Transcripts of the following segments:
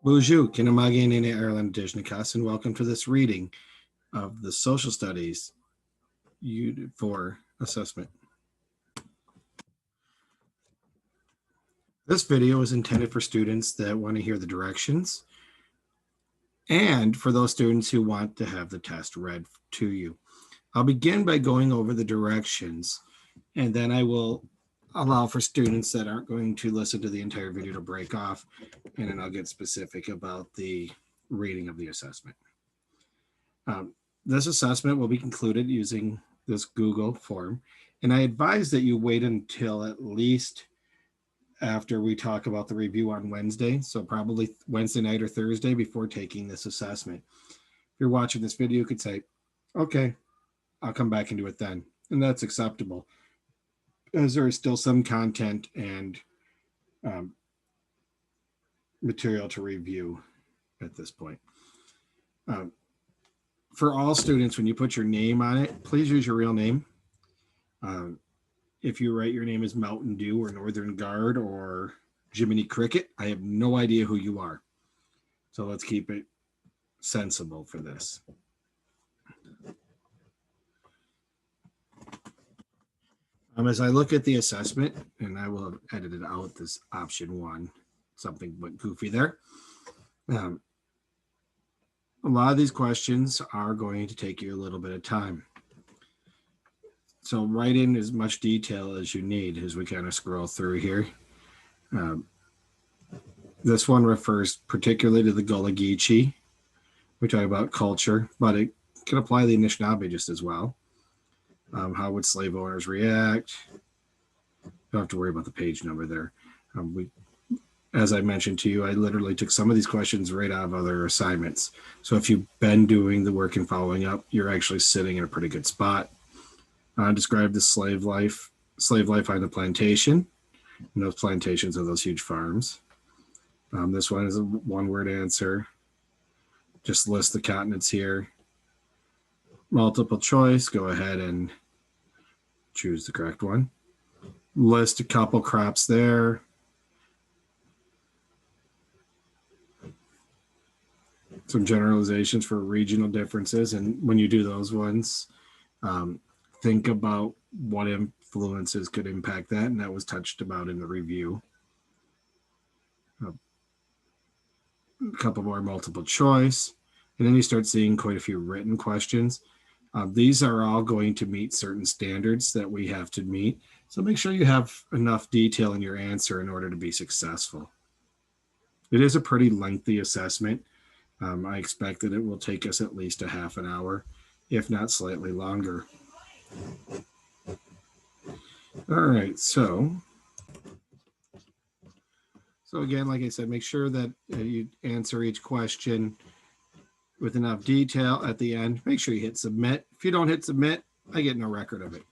Bonjour, Kinamagi Nene Ireland Dishnikas, and welcome to this reading of the Social Studies Unit 4 assessment. This video is intended for students that want to hear the directions and for those students who want to have the test read to you. I'll begin by going over the directions, and then I will allow for students that aren't going to listen to the entire video to break off, and then I'll get specific about the reading of the assessment. This assessment will be concluded using this Google form, and I advise that you wait until at least after we talk about the review on Wednesday, so probably Wednesday night or Thursday before taking this assessment. If you're watching this video, you could say, okay, I'll come back and do it then, and that's acceptable, as there is still some content and material to review at this point. For all students, when you put your name on it, please use your real name. If you write your name as Mountain Dew or Northern Guard or Jiminy Cricket, I have no idea who you are. So let's keep it sensible for this. As I look at the assessment, and I will have edited out this option 1, something went goofy there. A lot of these questions are going to take you a little bit of time. So write in as much detail as you need as we kind of scroll through here. This one refers particularly to the Gullah Geechee. We talk about culture, but it can apply to the Anishinaabe just as well. How would slave owners react? You don't have to worry about the page number there. As I mentioned to you, I literally took some of these questions right out of other assignments. So if you've been doing the work and following up, you're actually sitting in a pretty good spot. Describe the slave life on the plantation. And those plantations are those huge farms. This one is a one-word answer. Just list the continents here. Multiple choice, go ahead and choose the correct one. List a couple crops there. Some generalizations for regional differences. And when you do those ones, think about what influences could impact that. And that was touched about in the review. A couple more multiple choice. And then you start seeing quite a few written questions. These are all going to meet certain standards that we have to meet. So make sure you have enough detail in your answer in order to be successful. It is a pretty lengthy assessment. I expect that it will take us at least a half an hour, if not slightly longer. All right, so again, like I said, make sure that you answer each question with enough detail at the end. Make sure you hit submit. If you don't hit submit, I get no record of it.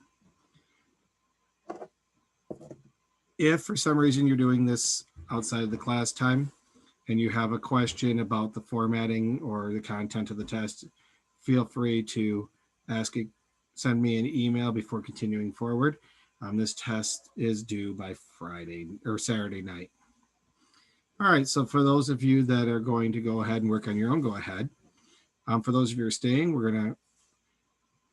If for some reason you're doing this outside of the class time and you have a question about the formatting or the content of the test, feel free to send me an email before continuing forward. This test is due by Friday or Saturday night. All right, so for those of you that are going to go ahead and work on your own, go ahead. For those of you who are staying,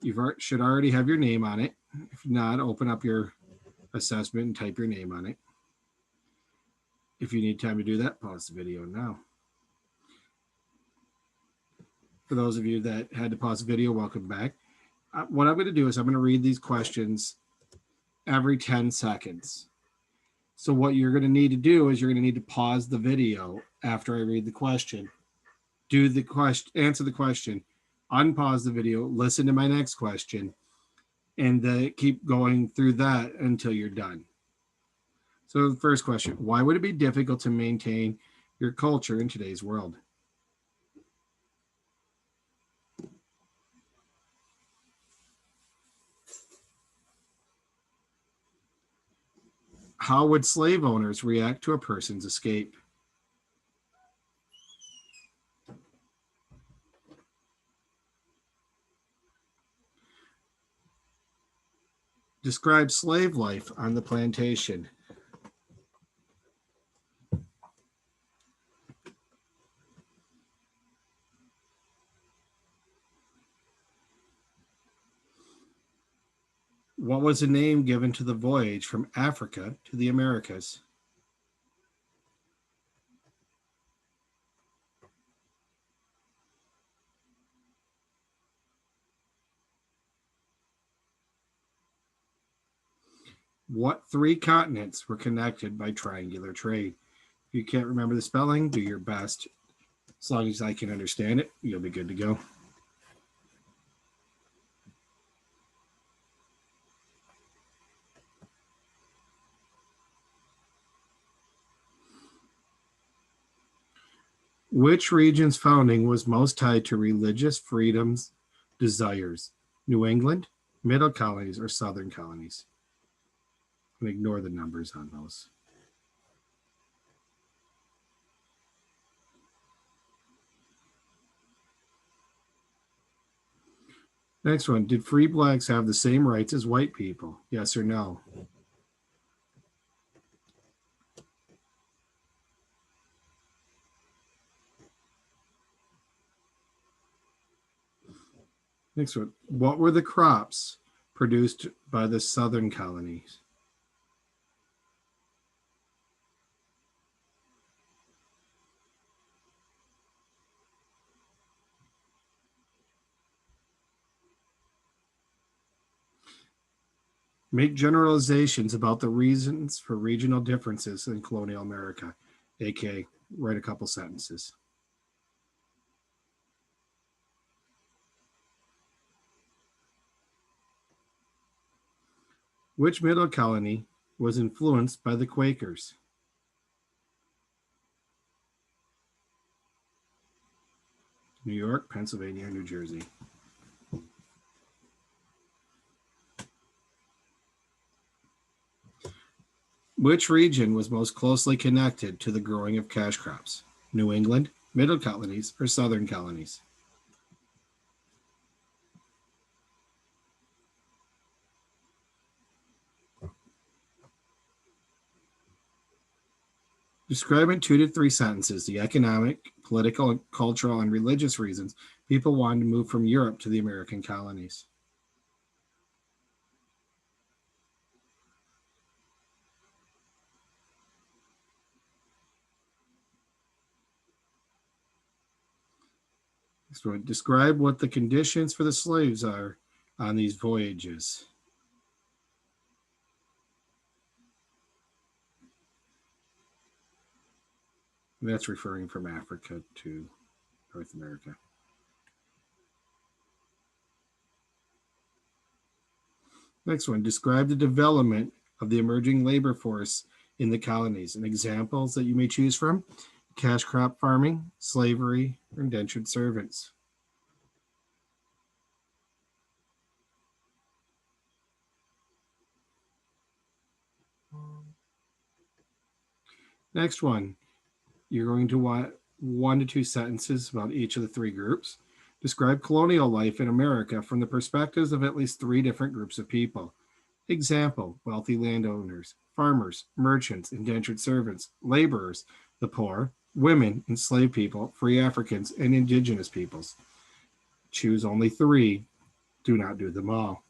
you should already have your name on it. If not, open up your assessment and type your name on it. If you need time to do that, pause the video now. For those of you that had to pause the video, welcome back. What I'm going to do is I'm going to read these questions every 10 seconds. So what you're going to need to do is you're going to need to pause the video after I read the question. Answer the question, unpause the video, listen to my next question, and keep going through that until you're done. So the first question, why would it be difficult to maintain your culture in today's world? How would slave owners react to a person's escape? Describe slave life on the plantation. What was the name given to the voyage from Africa to the Americas? What three continents were connected by triangular trade? If you can't remember the spelling, do your best. As long as I can understand it, you'll be good to go. Which region's founding was most tied to religious freedom's desires? New England, Middle Colonies, or Southern Colonies? And ignore the numbers on those. Next one. Did free blacks have the same rights as white people? Yes or no? Next one. What were the crops produced by the Southern colonies? Make generalizations about the reasons for regional differences in colonial America, aka write a couple sentences. Which middle colony was influenced by the Quakers? New York, Pennsylvania, or New Jersey? Which region was most closely connected to the growing of cash crops? New England, Middle Colonies, or Southern Colonies? Describe in 2 to 3 sentences the economic, political, cultural, and religious reasons people wanted to move from Europe to the American colonies. Next one, describe what the conditions for the slaves are on these voyages. And that's referring from Africa to North America. Next one, describe the development of the emerging labor force in the colonies and examples that you may choose from: cash crop farming, slavery, or indentured servants. Next one, you're going to want 1 to 2 sentences about each of the 3 groups. Describe colonial life in America from the perspectives of at least 3 different groups of people. Example, wealthy landowners, farmers, merchants, indentured servants, laborers, the poor, women, enslaved people, free Africans, and indigenous peoples. Choose only 3. Do not do them all.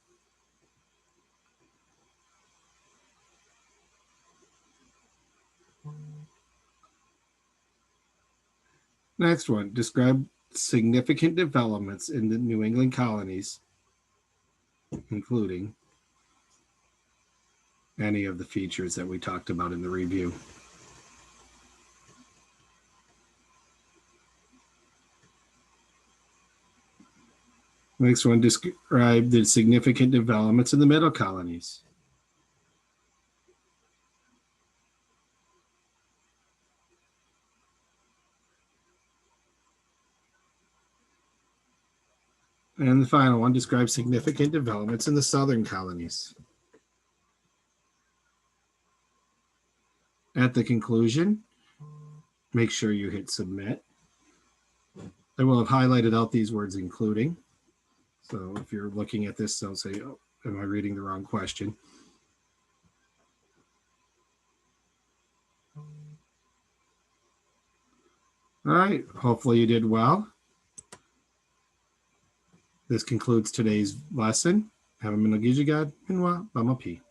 Next one, describe significant developments in the New England colonies, including any of the features that we talked about in the review. Next one, describe the significant developments in the middle colonies. And the final one, describe significant developments in the southern colonies. At the conclusion, make sure you hit submit. I will have highlighted out these words including. So if you're looking at this, they'll say, oh, am I reading the wrong question? All right, hopefully you did well. This concludes today's lesson. Have a Minogijigad, Minwa, Bamapi.